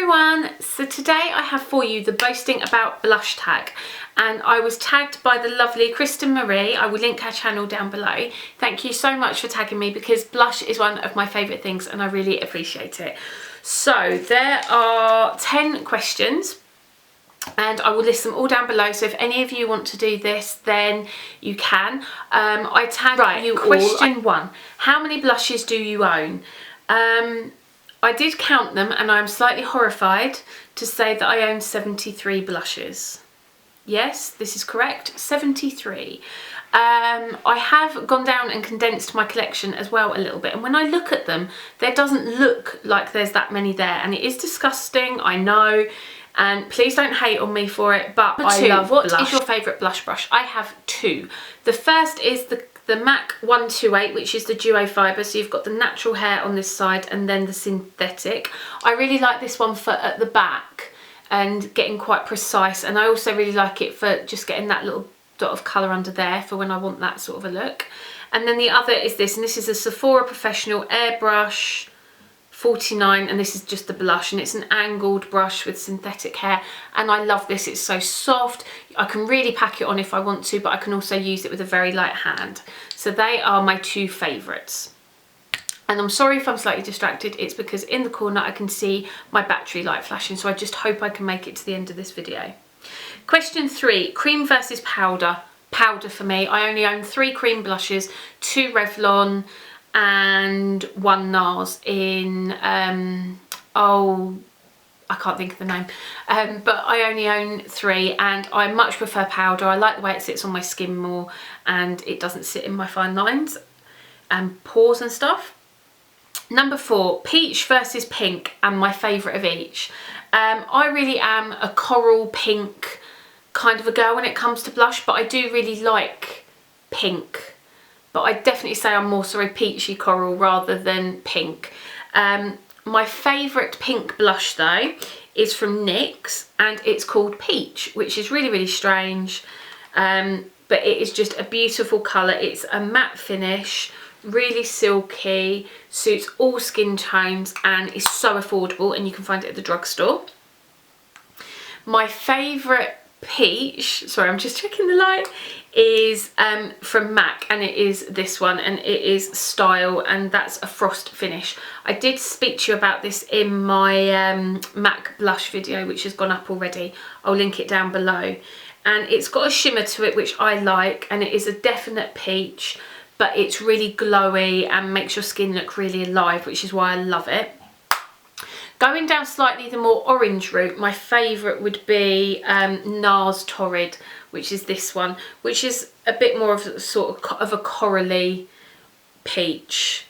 everyone, so today I have for you the Boasting About Blush tag, and I was tagged by the lovely Kristen Marie. I will link her channel down below. Thank you so much for tagging me because blush is one of my favourite things and I really appreciate it. So there are 10 questions and I will list them all down below, so if any of you want to do this then you can. I tag you all. Question 1, how many blushes do you own? I did count them and I'm slightly horrified to say that I own 73 blushes. Yes, this is correct, 73. I have gone down and condensed my collection as well a little bit, and when I look at them there doesn't look like there's that many there, and it is disgusting, I know, and please don't hate on me for it, but I love blush. What is your favourite blush brush? I have 2. The first is the MAC 128, which is the duo fibre, so you've got the natural hair on this side and then the synthetic. I really like this one for at the back and getting quite precise, and I also really like it for just getting that little dot of colour under there for when I want that sort of a look. And then the other is this, and this is a Sephora Professional Airbrush 49, and this is just the blush, and it's an angled brush with synthetic hair, and I love this. It's so soft, I can really pack it on if I want to, but I can also use it with a very light hand. So they are my 2 favourites. And I'm sorry if I'm slightly distracted, it's because in the corner I can see my battery light flashing, so I just hope I can make it to the end of this video. Question 3, cream versus powder. Powder for me. I only own 3 cream blushes, 2 Revlon and 1 NARS in, oh, I can't think of the name, but I only own 3 and I much prefer powder. I like the way it sits on my skin more and it doesn't sit in my fine lines and pores and stuff. Number 4, peach versus pink, and my favourite of each. I really am a coral pink kind of a girl when it comes to blush, but I do really like pink. But I definitely say I'm more peachy coral rather than pink. My favourite pink blush though is from NYX, and it's called Peach, which is really, really strange. But it is just a beautiful colour. It's a matte finish, really silky, suits all skin tones, and is so affordable, and you can find it at the drugstore. My favourite peach, sorry I'm just checking the light, is from MAC, and it is this one, and it is Style, and that's a frost finish. I did speak to you about this in my MAC blush video, which has gone up already. I'll link it down below, and it's got a shimmer to it which I like, and it is a definite peach, but it's really glowy and makes your skin look really alive, which is why I love it. Going down slightly the more orange route, my favourite would be NARS Torrid, which is this one, which is a bit more of a sort of a corally peach,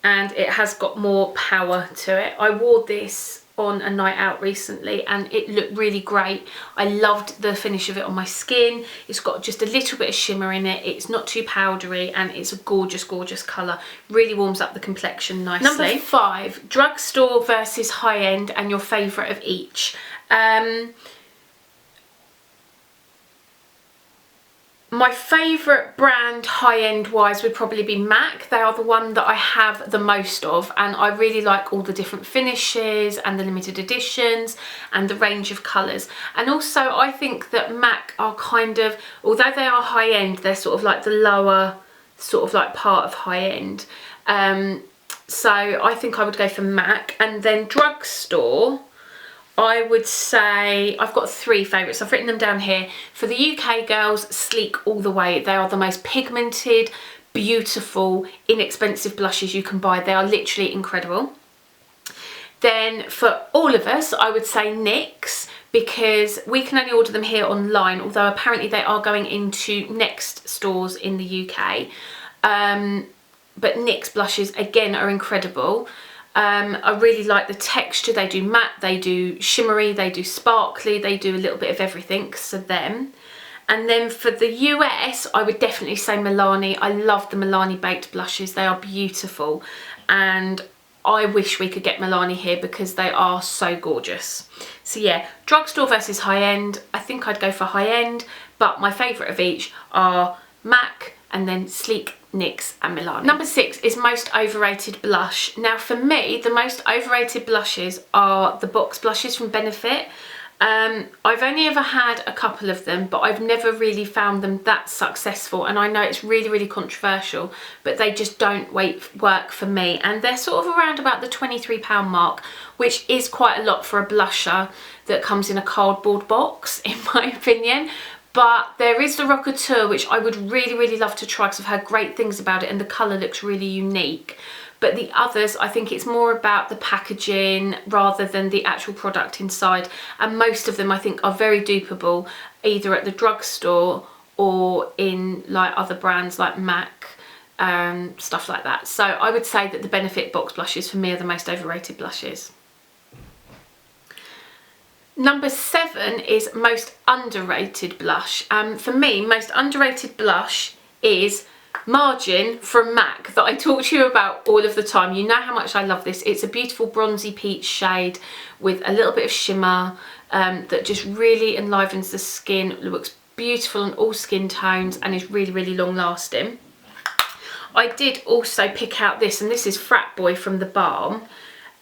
and it has got more power to it. I wore this on a night out recently and it looked really great. I loved the finish of it on my skin. It's got just a little bit of shimmer in it, it's not too powdery, and it's a gorgeous, gorgeous colour. Really warms up the complexion nicely. Number 5, drugstore versus high-end, and your favourite of each. My favourite brand high-end wise would probably be MAC. They are the one that I have the most of, and I really like all the different finishes and the limited editions and the range of colours. And also I think that MAC are kind of, although they are high-end, they're sort of like the lower sort of like part of high-end. So I think I would go for MAC. And then drugstore, I would say I've got 3 favourites. I've written them down here. For the UK girls, Sleek all the way. They are the most pigmented, beautiful, inexpensive blushes you can buy. They are literally incredible. Then for all of us, I would say NYX, because we can only order them here online, although apparently they are going into Next stores in the UK. But NYX blushes, again, are incredible. I really like the texture. They do matte, they do shimmery, they do sparkly, they do a little bit of everything, so them. And then for the US, I would definitely say Melany. I love the Melany baked blushes. They are beautiful, and I wish we could get Melany here because they are so gorgeous. So yeah, drugstore versus high-end. I think I'd go for high-end, but my favourite of each are MAC and then Sleek NYX and Melany. Number 6 is most overrated blush. Now for me, the most overrated blushes are the box blushes from Benefit. I've only ever had a couple of them, but I've never really found them that successful, and I know it's really controversial, but they just don't work for me, and they're sort of around about the £23 mark, which is quite a lot for a blusher that comes in a cardboard box, in my opinion. But there is the Rockateur, which I would really love to try because I've heard great things about it and the colour looks really unique. But the others, I think it's more about the packaging rather than the actual product inside. And most of them, I think, are very dupeable, either at the drugstore or in like other brands like MAC, stuff like that. So I would say that the Benefit box blushes for me are the most overrated blushes. Number 7 is most underrated blush. For me, most underrated blush is Margin from MAC that I talk to you about all of the time. You know how much I love this. It's a beautiful bronzy peach shade with a little bit of shimmer that just really enlivens the skin. It looks beautiful on all skin tones and is really long lasting. I did also pick out this, and this is Frat Boy from the Balm.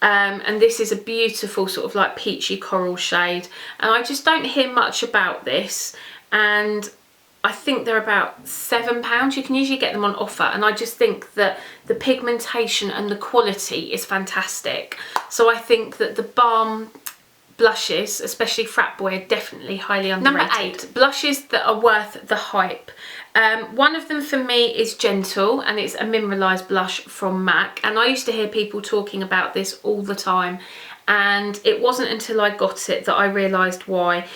And this is a beautiful sort of like peachy coral shade, and I just don't hear much about this, and I think they're about £7. You can usually get them on offer, and I just think that the pigmentation and the quality is fantastic. So I think that the Balm blushes, especially Frat Boy, are definitely highly underrated. Number 8, blushes that are worth the hype. One of them for me is Gentle, and it's a mineralised blush from MAC, and I used to hear people talking about this all the time, and it wasn't until I got it that I realised why.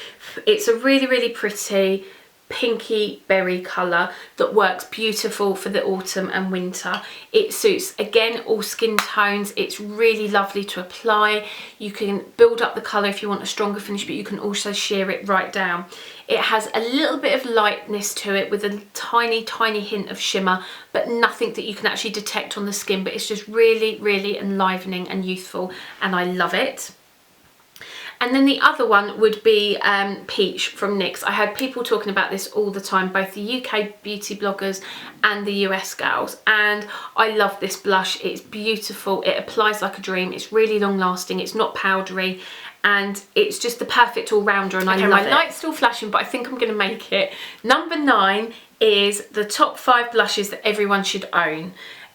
It's a really pretty pinky berry colour that works beautiful for the autumn and winter. It suits, again, all skin tones. It's really lovely to apply. You can build up the colour if you want a stronger finish, but you can also sheer it right down. It has a little bit of lightness to it with a tiny hint of shimmer, but nothing that you can actually detect on the skin, but it's just really enlivening and youthful, and I love it. And then the other one would be Peach from NYX. I heard people talking about this all the time, both the UK beauty bloggers and the US gals, and I love this blush. It's beautiful, it applies like a dream, it's really long lasting, it's not powdery, and it's just the perfect all-rounder, and I love it. My light's still flashing, but I think I'm going to make it. Number 9 is the top 5 blushes that everyone should own.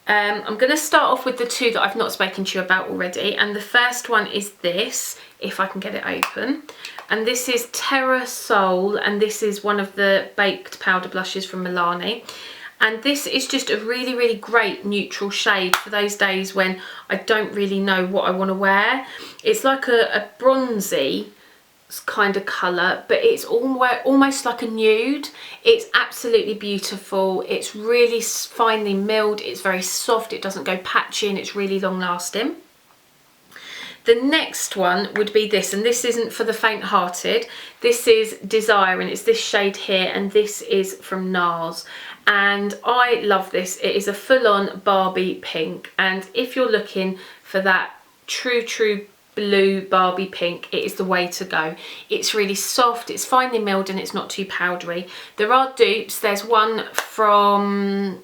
I'm going to start off with the 2 that I've not spoken to you about already, and the first one is this, if I can get it open, and this is Terra Soul, and this is one of the baked powder blushes from Melany, and this is just a really great neutral shade for those days when I don't really know what I want to wear. It's like a bronzy kind of colour, but it's almost like a nude. It's absolutely beautiful. It's really finely milled, it's very soft, it doesn't go patchy, and it's really long lasting. The next one would be this, and this isn't for the faint-hearted. This is Desire, and it's this shade here, and this is from NARS, and I love this. It is a full-on Barbie pink, and if you're looking for that true blue Barbie pink, it is the way to go. It's really soft, it's finely milled, and it's not too powdery. There are dupes. There's one from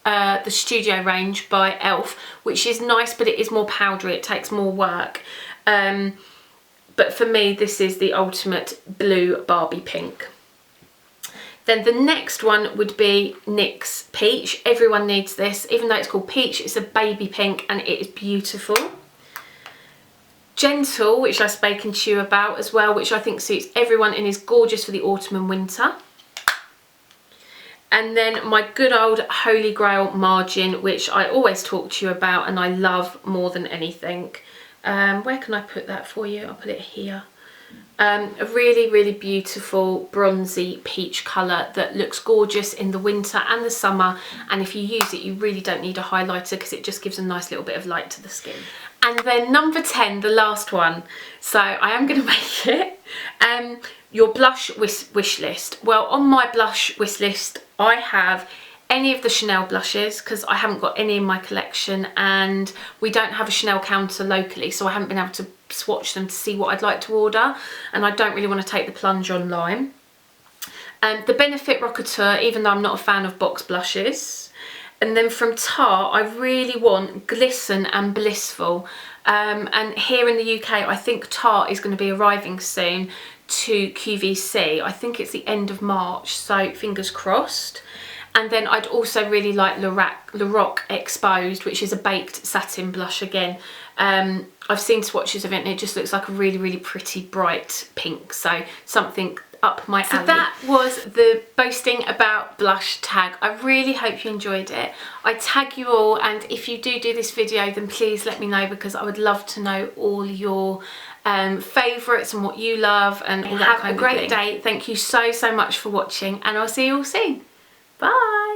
the Studio range by Elf, which is nice, but it is more powdery, it takes more work. But for me, this is the ultimate blue Barbie pink. Then the next one would be NYX Peach. Everyone needs this, even though it's called Peach, it's a baby pink, and it is beautiful. Gentle, which I've spoken to you about as well, which I think suits everyone and is gorgeous for the autumn and winter. And then my good old Holy Grail Margin, which I always talk to you about and I love more than anything. Where can I put that for you? I'll put it here. A really beautiful bronzy peach colour that looks gorgeous in the winter and the summer, and if you use it you really don't need a highlighter because it just gives a nice little bit of light to the skin. And then number 10, the last one, so I am going to make it, your blush wish list. Well, on my blush wish list I have any of the Chanel blushes because I haven't got any in my collection, and we don't have a Chanel counter locally, so I haven't been able to swatch them to see what I'd like to order, and I don't really want to take the plunge online. The Benefit Rockateur, even though I'm not a fan of box blushes. And then from Tarte, I really want Glisten and Blissful. And here in the UK, I think Tarte is going to be arriving soon to QVC. I think it's the end of March, so fingers crossed. And then I'd also really like Lorac Exposed, which is a baked satin blush again. I've seen swatches of it and it just looks like a really, really pretty bright pink. So something up my alley. So that was the boasting about blush tag. I really hope you enjoyed it. I tag you all, and if you do this video, then please let me know, because I would love to know all your favourites and what you love and all that kind of thing. Have a great day. Thank you so much for watching, and I'll see you all soon. Bye.